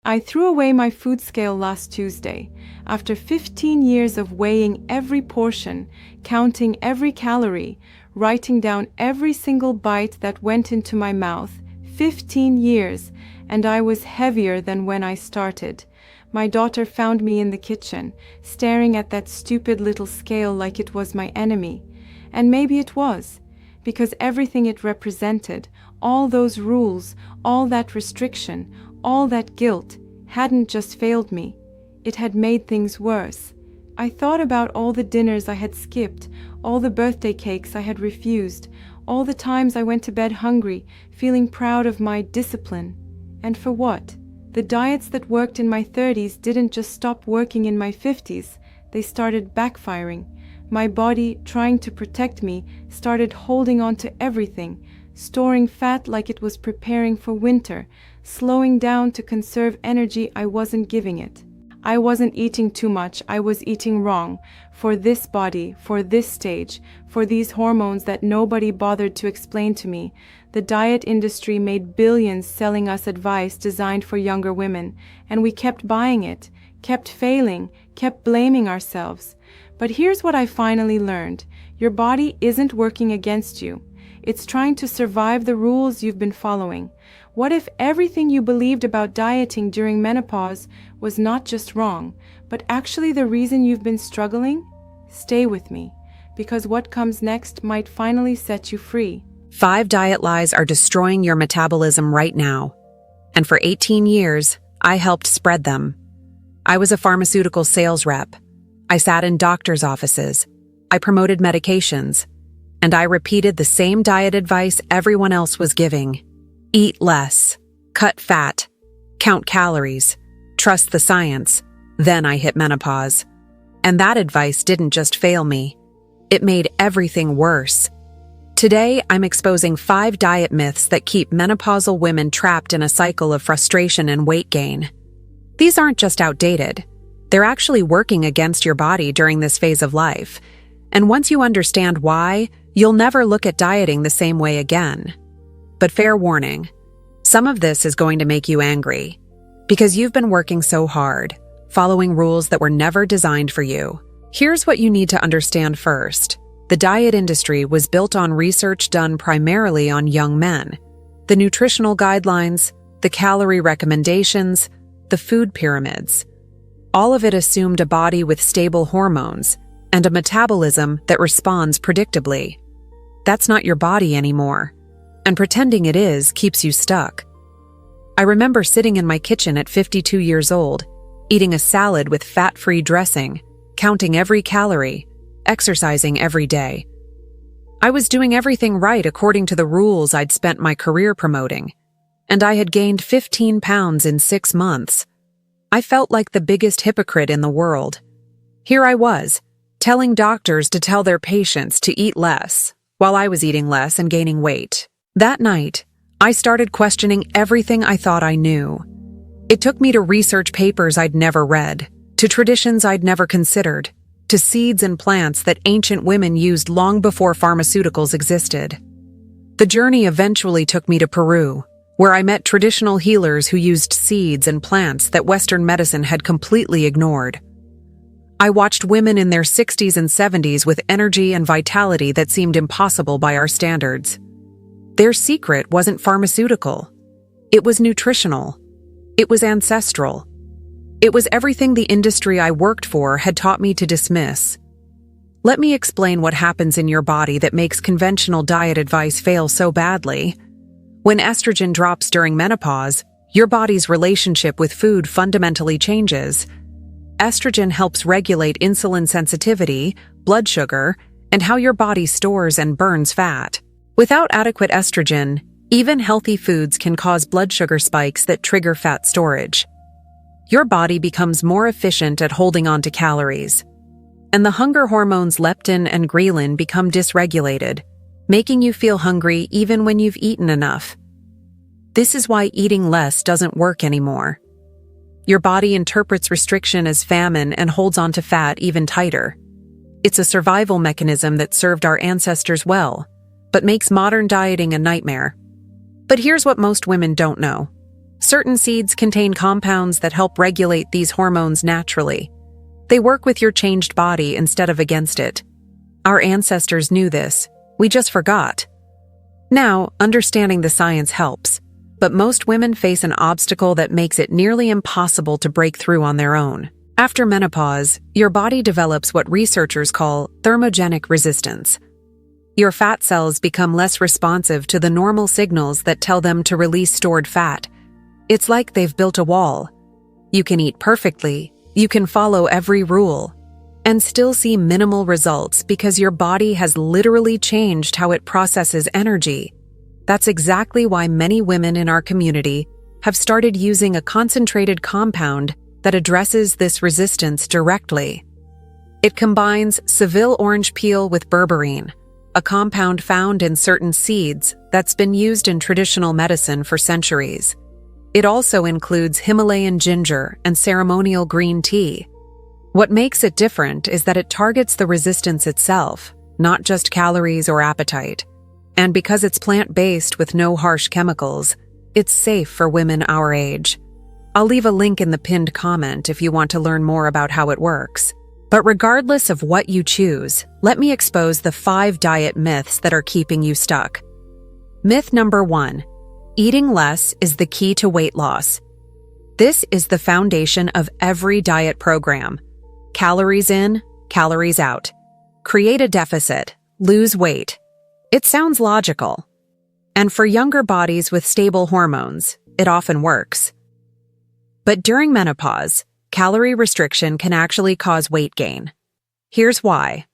I threw away my food scale last Tuesday. After 15 years of weighing every portion, counting every calorie, writing down every single bite that went into my mouth, 15 years, and I was heavier than when I started. My daughter found me in the kitchen, staring at that stupid little scale like it was my enemy. And maybe it was, because everything it represented, all those rules, all that restriction, all that guilt, hadn't just failed me. It had made things worse. I thought about all the dinners I had skipped, all the birthday cakes I had refused, all the times I went to bed hungry, feeling proud of my discipline. And for what? The diets that worked in my 30s didn't just stop working in my 50s, they started backfiring. My body, trying to protect me, started holding on to everything, storing fat like it was preparing for winter, slowing down to conserve energy I wasn't giving it. I wasn't eating too much, I was eating wrong, for this body, for this stage, for these hormones that nobody bothered to explain to me. The diet industry made billions selling us advice designed for younger women, and we kept buying it, kept failing, kept blaming ourselves. But here's what I finally learned. Your body isn't working against you. It's trying to survive the rules you've been following. What if everything you believed about dieting during menopause was not just wrong, but actually the reason you've been struggling? Stay with me, because what comes next might finally set you free. 5 diet lies are destroying your metabolism right now. And for 18 years, I helped spread them. I was a pharmaceutical sales rep. I sat in doctors' offices. I promoted medications. And I repeated the same diet advice everyone else was giving. Eat less, cut fat, count calories, trust the science. Then I hit menopause. And that advice didn't just fail me. It made everything worse. Today, I'm exposing 5 diet myths that keep menopausal women trapped in a cycle of frustration and weight gain. These aren't just outdated. They're actually working against your body during this phase of life. And once you understand why, you'll never look at dieting the same way again. But fair warning, some of this is going to make you angry, because you've been working so hard, following rules that were never designed for you. Here's what you need to understand first. The diet industry was built on research done primarily on young men. The nutritional guidelines, the calorie recommendations, the food pyramids. All of it assumed a body with stable hormones and a metabolism that responds predictably. That's not your body anymore, and pretending it is keeps you stuck. I remember sitting in my kitchen at 52 years old, eating a salad with fat-free dressing, counting every calorie, exercising every day. I was doing everything right according to the rules I'd spent my career promoting, and I had gained 15 pounds in 6 months. I felt like the biggest hypocrite in the world. Here I was, telling doctors to tell their patients to eat less, while I was eating less and gaining weight. That night, I started questioning everything I thought I knew. It took me to research papers I'd never read, to traditions I'd never considered, to seeds and plants that ancient women used long before pharmaceuticals existed. The journey eventually took me to Peru, where I met traditional healers who used seeds and plants that Western medicine had completely ignored. I watched women in their 60s and 70s with energy and vitality that seemed impossible by our standards. Their secret wasn't pharmaceutical. It was nutritional. It was ancestral. It was everything the industry I worked for had taught me to dismiss. Let me explain what happens in your body that makes conventional diet advice fail so badly. When estrogen drops during menopause, your body's relationship with food fundamentally changes. Estrogen helps regulate insulin sensitivity, blood sugar, and how your body stores and burns fat. Without adequate estrogen, even healthy foods can cause blood sugar spikes that trigger fat storage. Your body becomes more efficient at holding on to calories. And the hunger hormones leptin and ghrelin become dysregulated, making you feel hungry even when you've eaten enough. This is why eating less doesn't work anymore. Your body interprets restriction as famine and holds on to fat even tighter. It's a survival mechanism that served our ancestors well, but makes modern dieting a nightmare. But here's what most women don't know. Certain seeds contain compounds that help regulate these hormones naturally. They work with your changed body instead of against it. Our ancestors knew this. We just forgot. Now, understanding the science helps, but most women face an obstacle that makes it nearly impossible to break through on their own. After menopause, your body develops what researchers call thermogenic resistance. Your fat cells become less responsive to the normal signals that tell them to release stored fat. It's like they've built a wall. You can eat perfectly, you can follow every rule, and still see minimal results because your body has literally changed how it processes energy. That's exactly why many women in our community have started using a concentrated compound that addresses this resistance directly. It combines Seville orange peel with berberine, a compound found in certain seeds that's been used in traditional medicine for centuries. It also includes Himalayan ginger and ceremonial green tea. What makes it different is that it targets the resistance itself, not just calories or appetite. And because it's plant-based with no harsh chemicals, it's safe for women our age. I'll leave a link in the pinned comment if you want to learn more about how it works. But regardless of what you choose, let me expose the 5 diet myths that are keeping you stuck. Myth number 1. Eating less is the key to weight loss. This is the foundation of every diet program. Calories in, calories out. Create a deficit, lose weight. It sounds logical. And for younger bodies with stable hormones, it often works. But during menopause, calorie restriction can actually cause weight gain. Here's why.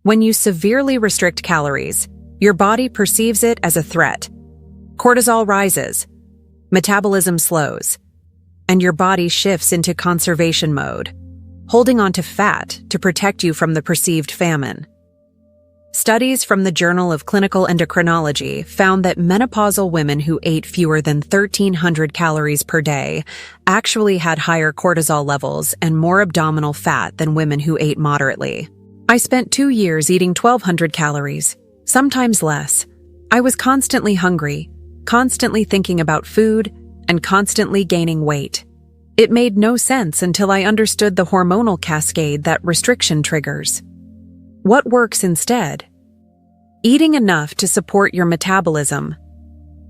When you severely restrict calories, your body perceives it as a threat. Cortisol rises, metabolism slows, and your body shifts into conservation mode, holding onto fat to protect you from the perceived famine. Studies from the Journal of Clinical Endocrinology found that menopausal women who ate fewer than 1,300 calories per day actually had higher cortisol levels and more abdominal fat than women who ate moderately. I spent 2 years eating 1,200 calories, sometimes less. I was constantly hungry, constantly thinking about food, and constantly gaining weight. It made no sense until I understood the hormonal cascade that restriction triggers. What works instead? Eating enough to support your metabolism.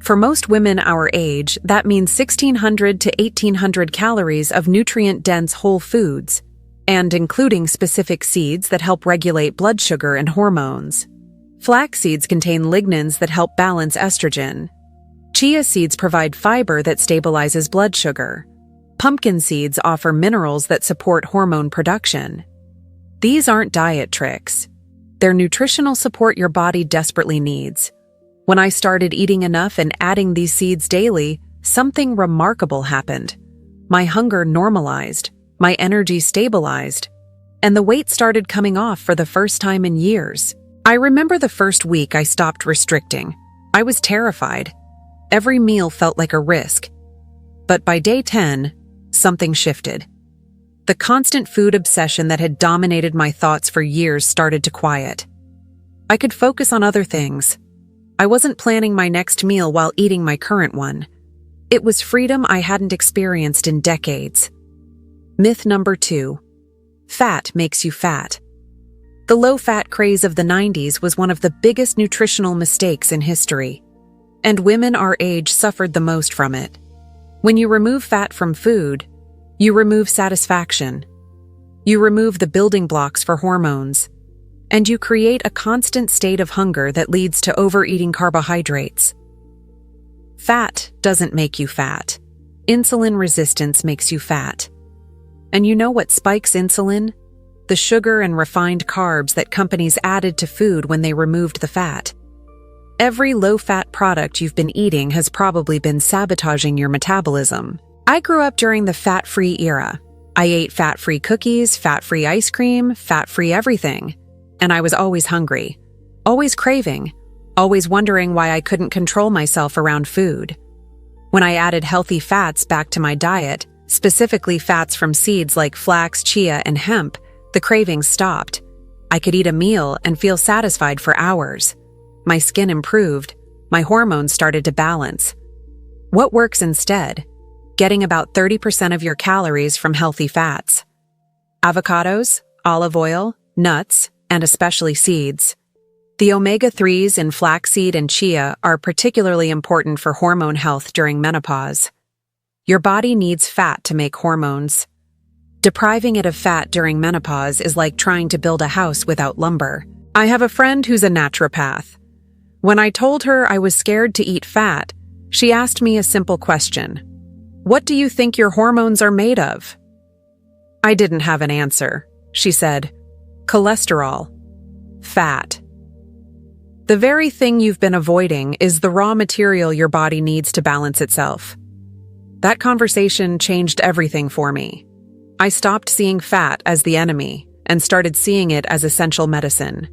For most women our age, that means 1,600 to 1,800 calories of nutrient-dense whole foods, and including specific seeds that help regulate blood sugar and hormones. Flax seeds contain lignans that help balance estrogen. Chia seeds provide fiber that stabilizes blood sugar. Pumpkin seeds offer minerals that support hormone production. These aren't diet tricks. They're nutritional support your body desperately needs. When I started eating enough and adding these seeds daily, something remarkable happened. My hunger normalized, my energy stabilized, and the weight started coming off for the first time in years. I remember the first week I stopped restricting. I was terrified. Every meal felt like a risk. But by day 10, something shifted. The constant food obsession that had dominated my thoughts for years started to quiet. I could focus on other things. I wasn't planning my next meal while eating my current one. It was freedom I hadn't experienced in decades. Myth number 2. Fat makes you fat. The low-fat craze of the 90s was one of the biggest nutritional mistakes in history, and women our age suffered the most from it. When you remove fat from food, you remove satisfaction. You remove the building blocks for hormones, and you create a constant state of hunger that leads to overeating carbohydrates. Fat doesn't make you fat. Insulin resistance makes you fat. And you know what spikes insulin? The sugar and refined carbs that companies added to food when they removed the fat. Every low-fat product you've been eating has probably been sabotaging your metabolism. I grew up during the fat-free era. I ate fat-free cookies, fat-free ice cream, fat-free everything. And I was always hungry, always craving, always wondering why I couldn't control myself around food. When I added healthy fats back to my diet, specifically fats from seeds like flax, chia, and hemp, the cravings stopped. I could eat a meal and feel satisfied for hours. My skin improved. My hormones started to balance. What works instead? getting about 30% of your calories from healthy fats. Avocados, olive oil, nuts, and especially seeds. The omega-3s in flaxseed and chia are particularly important for hormone health during menopause. Your body needs fat to make hormones. Depriving it of fat during menopause is like trying to build a house without lumber. I have a friend who's a naturopath. When I told her I was scared to eat fat, she asked me a simple question. What do you think your hormones are made of? I didn't have an answer. She said, cholesterol. Fat. The very thing you've been avoiding is the raw material your body needs to balance itself. That conversation changed everything for me. I stopped seeing fat as the enemy and started seeing it as essential medicine.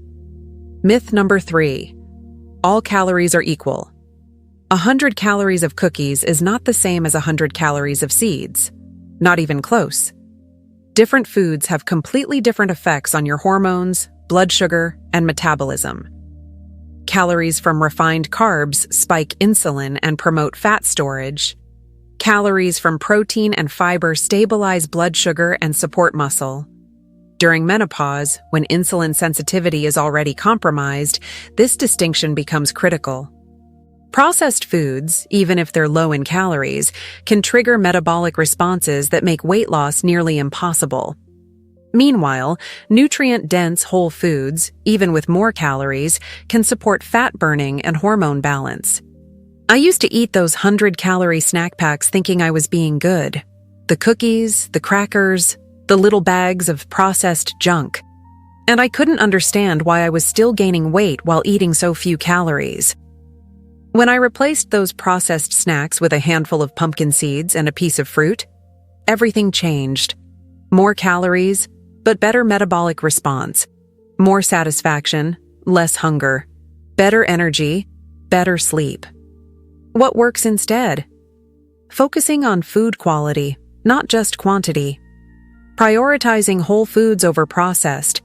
Myth number 3. All calories are equal. 100 calories of cookies is not the same as 100 calories of seeds. Not even close. Different foods have completely different effects on your hormones, blood sugar, and metabolism. Calories from refined carbs spike insulin and promote fat storage. Calories from protein and fiber stabilize blood sugar and support muscle. During menopause, when insulin sensitivity is already compromised, this distinction becomes critical. Processed foods, even if they're low in calories, can trigger metabolic responses that make weight loss nearly impossible. Meanwhile, nutrient-dense whole foods, even with more calories, can support fat burning and hormone balance. I used to eat those 100-calorie snack packs thinking I was being good. The cookies, the crackers, the little bags of processed junk. And I couldn't understand why I was still gaining weight while eating so few calories. When I replaced those processed snacks with a handful of pumpkin seeds and a piece of fruit, everything changed. More calories, but better metabolic response. More satisfaction, less hunger. Better energy, better sleep. What works instead? Focusing on food quality, not just quantity. Prioritizing whole foods over processed,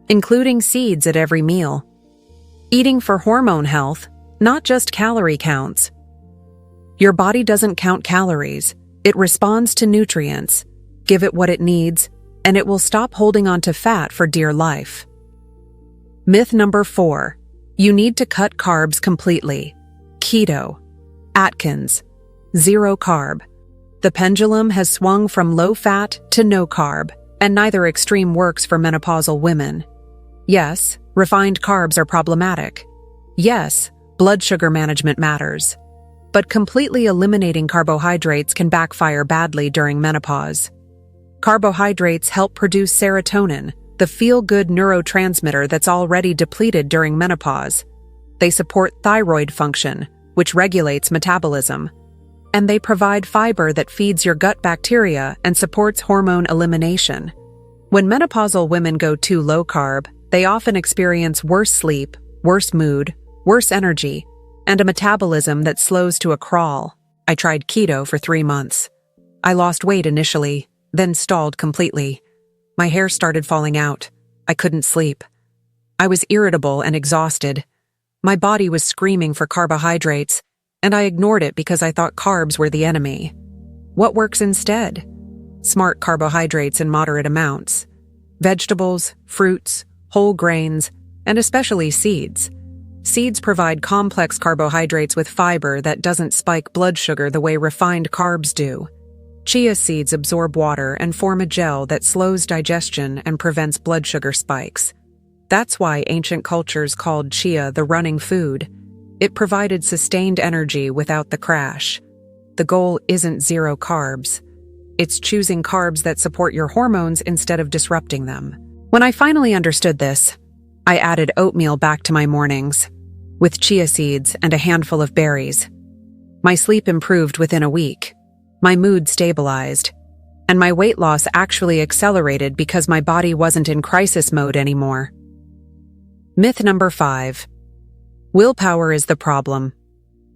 including seeds at every meal. Eating for hormone health, not just calorie counts. Your body doesn't count calories. It responds to nutrients. Give it what it needs, and it will stop holding on to fat for dear life. Myth number 4. You need to cut carbs completely. Keto. Atkins. Zero carb. The pendulum has swung from low fat to no carb, and neither extreme works for menopausal women. Yes, refined carbs are problematic. Yes, blood sugar management matters. But completely eliminating carbohydrates can backfire badly during menopause. Carbohydrates help produce serotonin, the feel-good neurotransmitter that's already depleted during menopause. They support thyroid function, which regulates metabolism. And they provide fiber that feeds your gut bacteria and supports hormone elimination. When menopausal women go too low carb, they often experience worse sleep, worse mood, worse energy, and a metabolism that slows to a crawl. I tried keto for 3 months. I lost weight initially, then stalled completely. My hair started falling out. I couldn't sleep. I was irritable and exhausted. My body was screaming for carbohydrates, and I ignored it because I thought carbs were the enemy. What works instead? Smart carbohydrates in moderate amounts. Vegetables, fruits, whole grains, and especially seeds. Seeds provide complex carbohydrates with fiber that doesn't spike blood sugar the way refined carbs do. Chia seeds absorb water and form a gel that slows digestion and prevents blood sugar spikes. That's why ancient cultures called chia the running food. It provided sustained energy without the crash. The goal isn't zero carbs. It's choosing carbs that support your hormones instead of disrupting them. When I finally understood this, I added oatmeal back to my mornings, with chia seeds and a handful of berries. My sleep improved within a week. My mood stabilized, and my weight loss actually accelerated because my body wasn't in crisis mode anymore. Myth number 5. Willpower is the problem.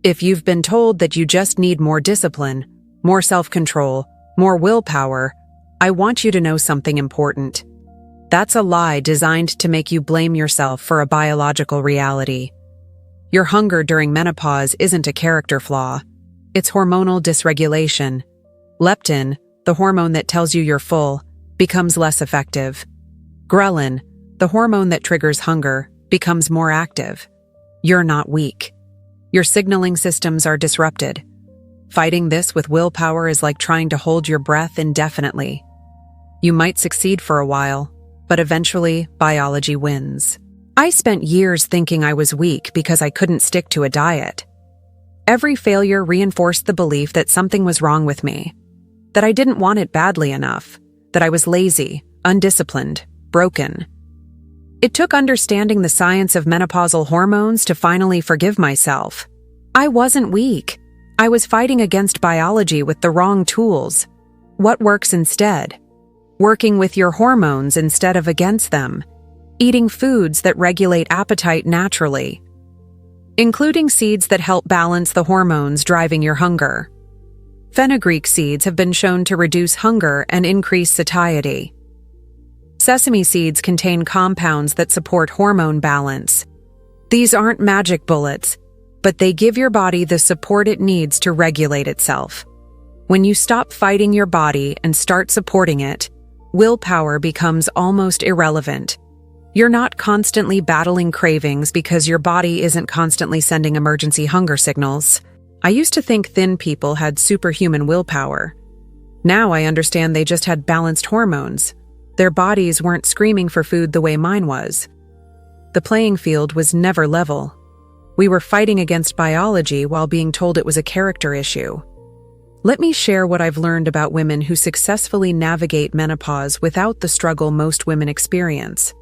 If you've been told that you just need more discipline, more self-control, more willpower, I want you to know something important. That's a lie designed to make you blame yourself for a biological reality. Your hunger during menopause isn't a character flaw. It's hormonal dysregulation. Leptin, the hormone that tells you you're full, becomes less effective. Ghrelin, the hormone that triggers hunger, becomes more active. You're not weak. Your signaling systems are disrupted. Fighting this with willpower is like trying to hold your breath indefinitely. You might succeed for a while, but eventually biology wins. I spent years thinking I was weak because I couldn't stick to a diet. Every failure reinforced the belief that something was wrong with me, that I didn't want it badly enough, that I was lazy, undisciplined, broken. It took understanding the science of menopausal hormones to finally forgive myself. I wasn't weak. I was fighting against biology with the wrong tools. What works instead? Working with your hormones instead of against them. Eating foods that regulate appetite naturally. Including seeds that help balance the hormones driving your hunger. Fenugreek seeds have been shown to reduce hunger and increase satiety. Sesame seeds contain compounds that support hormone balance. These aren't magic bullets, but they give your body the support it needs to regulate itself. When you stop fighting your body and start supporting it, willpower becomes almost irrelevant. You're not constantly battling cravings because your body isn't constantly sending emergency hunger signals. I used to think thin people had superhuman willpower. Now I understand they just had balanced hormones. Their bodies weren't screaming for food the way mine was. The playing field was never level. We were fighting against biology while being told it was a character issue. Let me share what I've learned about women who successfully navigate menopause without the struggle most women experience.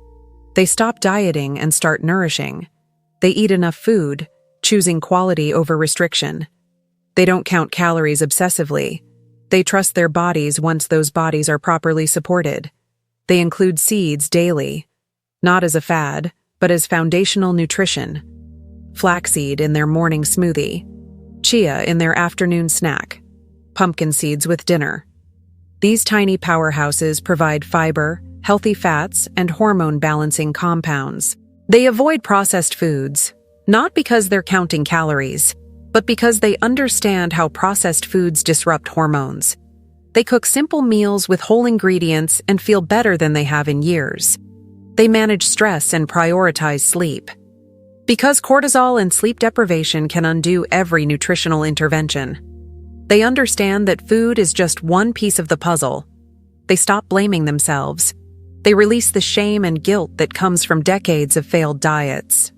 They stop dieting and start nourishing. They eat enough food, choosing quality over restriction. They don't count calories obsessively. They trust their bodies once those bodies are properly supported. They include seeds daily, not as a fad, but as foundational nutrition. Flaxseed in their morning smoothie, chia in their afternoon snack, pumpkin seeds with dinner. These tiny powerhouses provide fiber, healthy fats, and hormone-balancing compounds. They avoid processed foods, not because they're counting calories, but because they understand how processed foods disrupt hormones. They cook simple meals with whole ingredients and feel better than they have in years. They manage stress and prioritize sleep. Because cortisol and sleep deprivation can undo every nutritional intervention. They understand that food is just one piece of the puzzle. They stop blaming themselves. They release the shame and guilt that comes from decades of failed diets.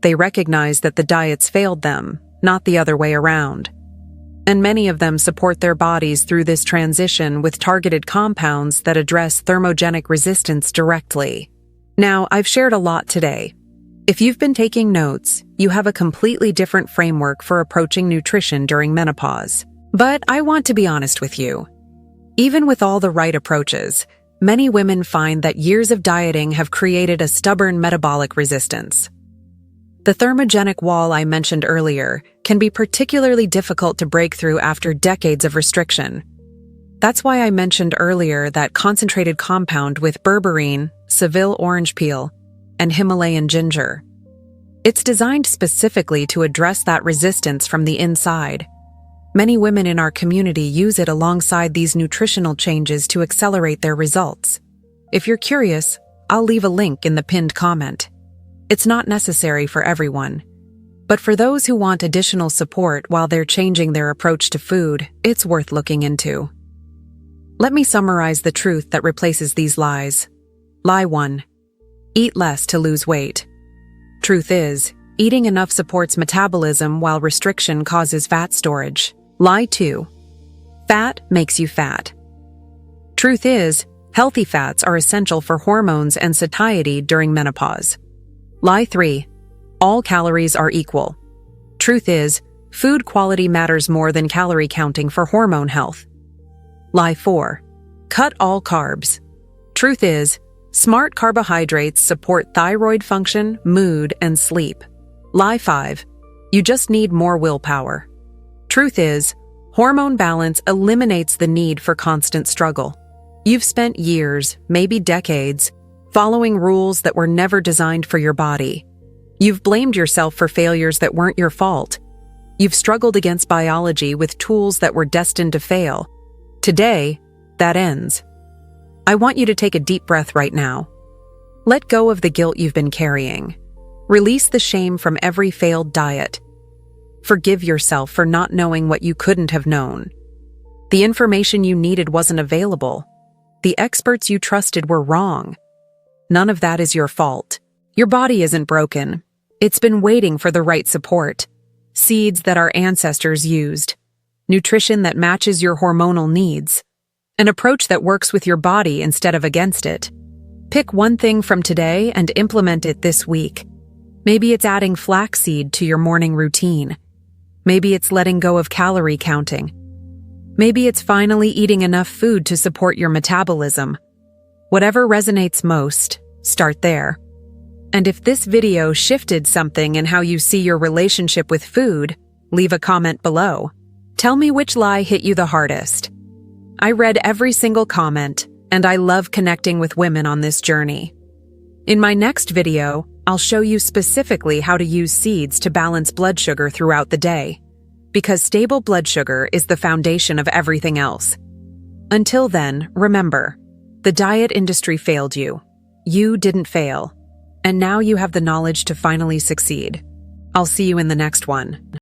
They recognize that the diets failed them, not the other way around. And many of them support their bodies through this transition with targeted compounds that address thermogenic resistance directly. Now, I've shared a lot today. If you've been taking notes, you have a completely different framework for approaching nutrition during menopause. But I want to be honest with you. Even with all the right approaches, many women find that years of dieting have created a stubborn metabolic resistance. The thermogenic wall I mentioned earlier can be particularly difficult to break through after decades of restriction. That's why I mentioned earlier that concentrated compound with berberine, Seville orange peel, and Himalayan ginger. It's designed specifically to address that resistance from the inside. Many women in our community use it alongside these nutritional changes to accelerate their results. If you're curious, I'll leave a link in the pinned comment. It's not necessary for everyone, but for those who want additional support while they're changing their approach to food, it's worth looking into. Let me summarize the truth that replaces these lies. Lie 1. Eat less to lose weight. Truth is, eating enough supports metabolism while restriction causes fat storage. Lie 2. Fat makes you fat. Truth is, healthy fats are essential for hormones and satiety during menopause. Lie 3. All calories are equal. Truth is, food quality matters more than calorie counting for hormone health. Lie 4. Cut all carbs. Truth is, smart carbohydrates support thyroid function, mood, and sleep. Lie 5. You just need more willpower. Truth is, hormone balance eliminates the need for constant struggle. You've spent years, maybe decades, following rules that were never designed for your body. You've blamed yourself for failures that weren't your fault. You've struggled against biology with tools that were destined to fail. Today, that ends. I want you to take a deep breath right now. Let go of the guilt you've been carrying. Release the shame from every failed diet. Forgive yourself for not knowing what you couldn't have known. The information you needed wasn't available. The experts you trusted were wrong. None of that is your fault. Your body isn't broken. It's been waiting for the right support. Seeds that our ancestors used. Nutrition that matches your hormonal needs. An approach that works with your body instead of against it. Pick one thing from today and implement it this week. Maybe it's adding flaxseed to your morning routine. Maybe it's letting go of calorie counting. Maybe it's finally eating enough food to support your metabolism. Whatever resonates most, start there. And if this video shifted something in how you see your relationship with food, leave a comment below. Tell me which lie hit you the hardest. I read every single comment, and I love connecting with women on this journey. In my next video, I'll show you specifically how to use seeds to balance blood sugar throughout the day. Because stable blood sugar is the foundation of everything else. Until then, remember, the diet industry failed you. You didn't fail. And now you have the knowledge to finally succeed. I'll see you in the next one.